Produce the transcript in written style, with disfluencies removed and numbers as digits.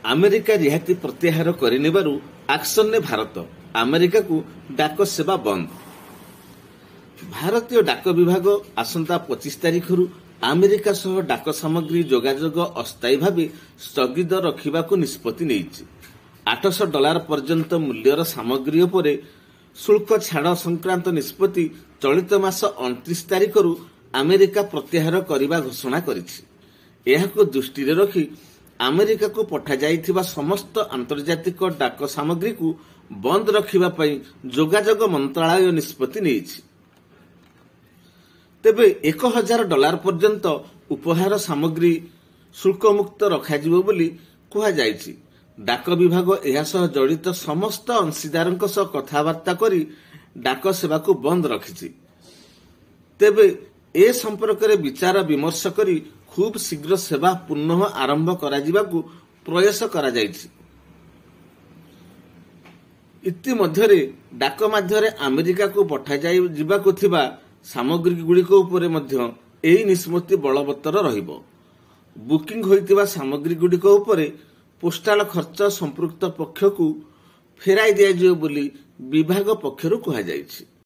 America ରିହାତି ପ୍ରତ୍ୟାହାର କରିନେବାରୁ ଆକ୍ସନରେ ଭାରତ, ଆମେରିକାକୁ ଡାକ ସେବା ବନ୍ଦ। ଭାରତୀୟ ଡାକ ବିଭାଗ ଆସନ୍ତା 25 ତାରିଖରୁ ଆମେରିକା ସହ ଡାକ ସାମଗ୍ରୀ ଯୋଗାଯୋଗ ଅସ୍ଥାୟୀ ଭାବେ ସ୍ଥଗିତ ରଖିବାକୁ ନିଷ୍ପତ୍ତି ନେଇଛି। $800 ପର୍ଯ୍ୟନ୍ତ ମୂଲ୍ୟର ସାମଗ୍ରୀ ଉପରେ ଶୁଳ୍କ ଛାଡ଼ ସଂକ୍ରାନ୍ତ ନିଷ୍ପତ୍ତି ଚଳିତ ମାସ 29 ତାରିଖରୁ ଆମେରିକା ପ୍ରତ୍ୟାହାର କରିବା ଘୋଷଣା କରିଛି। ଏହାକୁ ଦୃଷ୍ଟିରେ ରଖି ଆମେରିକାକୁ ପଠାଯାଇଥିବା ସମସ୍ତ ଆନ୍ତର୍ଜାତିକ ଡାକ ସାମଗ୍ରୀକୁ ବନ୍ଦ ରଖିବା ପାଇଁ ଯୋଗାଯୋଗ ମନ୍ତ୍ରଣାଳୟ ନିଷ୍ପତ୍ତି ନେଇଛି। ତେବେ $1000 ପର୍ଯ୍ୟନ୍ତ ଉପହାର ସାମଗ୍ରୀ ଶୁଳ୍କମୁକ୍ତ ରଖାଯିବ ବୋଲି କୁହାଯାଇଛି। ଡାକ ବିଭାଗ ଏହା ସହ ଜଡ଼ିତ ସମସ୍ତ ଅଂଶୀଦାରଙ୍କ ସହ କଥାବାର୍ତ୍ତା କରି ଡାକ ସେବାକୁ ବନ୍ଦ ରଖିଛି। ତେବେ ଏ ସମ୍ପର୍କରେ ବିଚାର ବିମର୍ଶ କରି ଖୁବ୍ ଶୀଘ୍ର ସେବା ପୁନଃ ଆରମ୍ଭ କରାଯିବାକୁ ପ୍ରୟାସ କରାଯାଇଛି। ଇତିମଧ୍ୟରେ ଡାକ ମାଧ୍ୟମରେ ଆମେରିକାକୁ ପଠାଯିବାକୁ ଥିବା ସାମଗ୍ରୀଗୁଡ଼ିକ ଉପରେ ମଧ୍ୟ ଏହି ନିଷ୍ପତ୍ତି ବଳବତ୍ତର ରହିବ। ବୁକିଂ ହୋଇଥିବା ସାମଗ୍ରୀଗୁଡ଼ିକ ଉପରେ ପୋଷ୍ଟାଲ ଖର୍ଚ୍ଚ ସମ୍ପୃକ୍ତ ପକ୍ଷକୁ ଫେରାଇ ଦିଆଯିବ ବୋଲି ବିଭାଗ ପକ୍ଷରୁ କୁହାଯାଇଛି।